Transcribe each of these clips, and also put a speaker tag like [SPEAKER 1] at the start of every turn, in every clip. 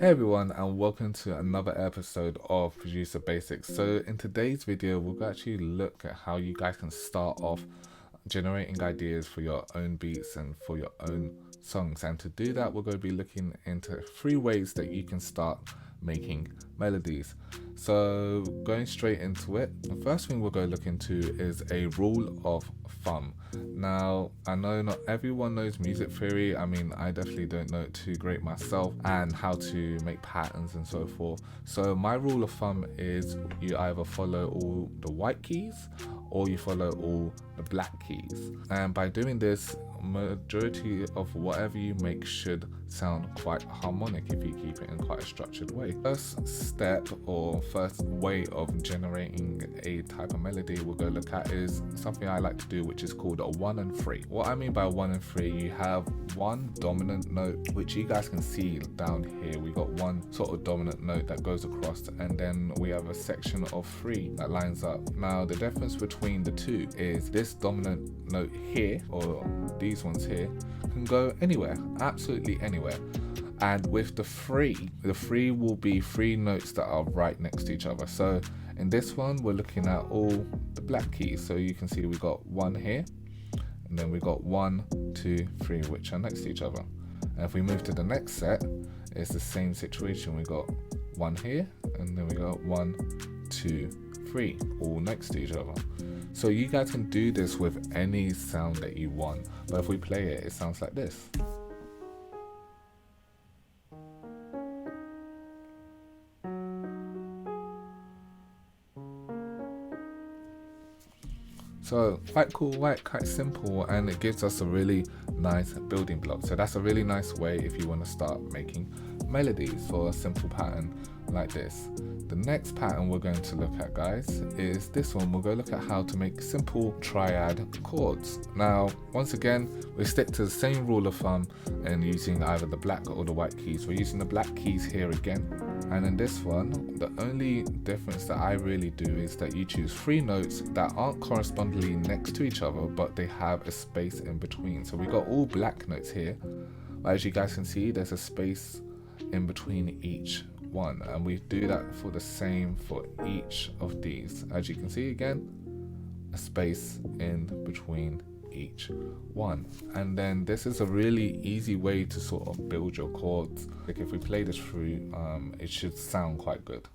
[SPEAKER 1] Hey everyone, and welcome to another episode of Producer Basics. So in today's video we'll actually look at how you guys can start off generating ideas for your own beats and for your own songs. And to do that we're going to be looking into 3 ways that you can start making melodies. So going straight into it, the first thing we're going to look into is a rule of thumb. Now I know not everyone knows music theory. I mean, I definitely don't know it too great myself, and how to make patterns and so forth. So my rule of thumb is you either follow all the white keys or you follow all the black keys, and by doing this majority of whatever you make should sound quite harmonic if you keep it in quite a structured way. First step or first way of generating a type of melody we'll go look at is something I like to do, which is called a 1 and 3. What I mean by 1 and 3, you have one dominant note, which you guys can see down here. We got one sort of dominant note that goes across, and then we have a section of 3 that lines up. Now the difference between the two is this dominant note here, or these ones here, can go anywhere, absolutely anywhere. And with the 3 will be 3 notes that are right next to each other. So in this one we're looking at all the black keys, so you can see we got 1 here, and then we got 1, 2, 3, which are next to each other. And if we move to the next set, it's the same situation. We got 1 here, and then we got 1, 2, 3, all next to each other. So you guys can do this with any sound that you want, but if we play it, it sounds like this. So quite cool, quite simple, and it gives us a really nice building block. So that's a really nice way if you want to start making melodies for a simple pattern like this. The next pattern we're going to look at, guys, is this one. We'll go look at how to make simple triad chords. Now once again we stick to the same rule of thumb and using either the black or the white keys. We're using the black keys here again, and in this one the only difference that I really do is that you choose 3 notes that aren't correspondingly next to each other, but they have a space in between. So we got all black notes here, but as you guys can see there's a space in between each one, and we do that for the same for each of these. As you can see, again, a space in between each one. And then this is a really easy way to sort of build your chords. Like if we play this through, it should sound quite good.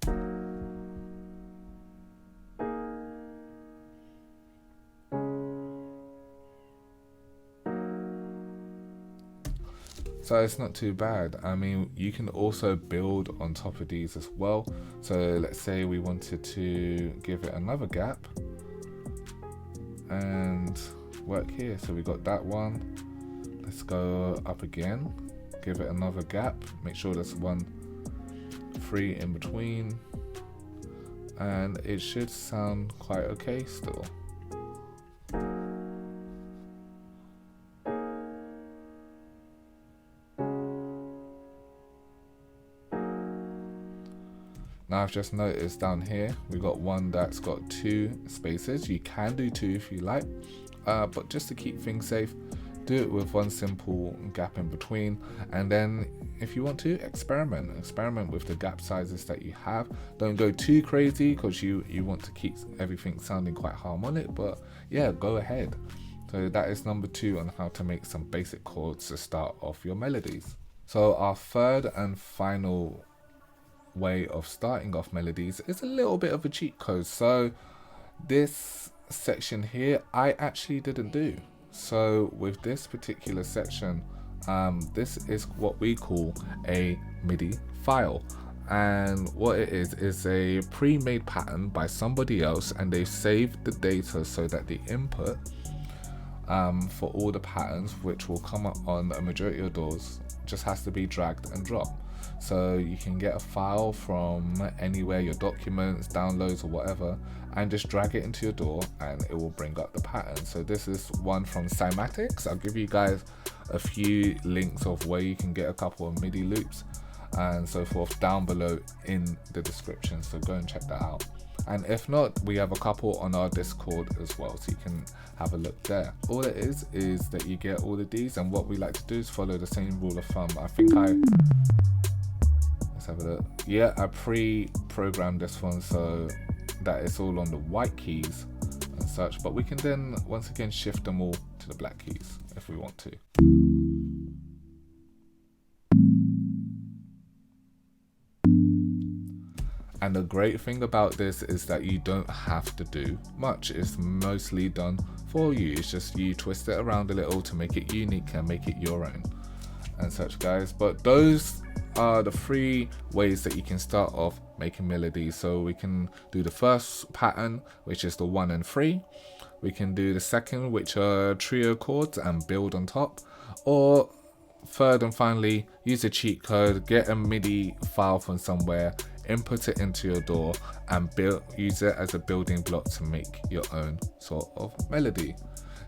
[SPEAKER 1] So it's not too bad. I mean, you can also build on top of these as well. So let's say we wanted to give it another gap and work here. So we got that one. Let's go up again, give it another gap, make sure there's 1, 3 in between, and it should sound quite okay still. Now I've just noticed down here we got one that's got 2 spaces. You can do 2 if you like, but just to keep things safe, do it with 1 simple gap in between. And then if you want to experiment with the gap sizes that you have. Don't go too crazy because you want to keep everything sounding quite harmonic, but yeah, go ahead. So that is number 2 on how to make some basic chords to start off your melodies. So our third and final way of starting off melodies is a little bit of a cheat code. So this section here I actually didn't do. So with this particular section, this is what we call a MIDI file, and what it is a pre-made pattern by somebody else, and they've saved the data so that the input for all the patterns, which will come up on a majority of doors, just has to be dragged and dropped. So you can get a file from anywhere, your documents, downloads or whatever, and just drag it into your DAW and it will bring up the pattern. So this is one from Cymatics. I'll give you guys a few links of where you can get a couple of MIDI loops and so forth down below in the description, so go and check that out. And if not, we have a couple on our Discord as well, so you can have a look there. All it is that you get all of these, and what we like to do is follow the same rule of thumb. I think I Let's have a look. Yeah, I pre-programmed this one so that it's all on the white keys and such, but we can then once again shift them all to the black keys if we want to. And the great thing about this is that you don't have to do much. It's mostly done for you. It's just you twist it around a little to make it unique and make it your own and such, guys. But those are the 3 ways that you can start off making melodies. So we can do the first pattern, which is the 1 and 3. We can do the second, which are trio chords, and build on top. Or third and finally, use a cheat code, get a MIDI file from somewhere, input it into your DAW, and use it as a building block to make your own sort of melody.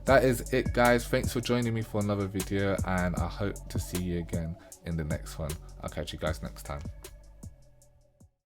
[SPEAKER 1] That is it, guys. Thanks for joining me for another video, and I hope to see you again in the next one. I'll catch you guys next time.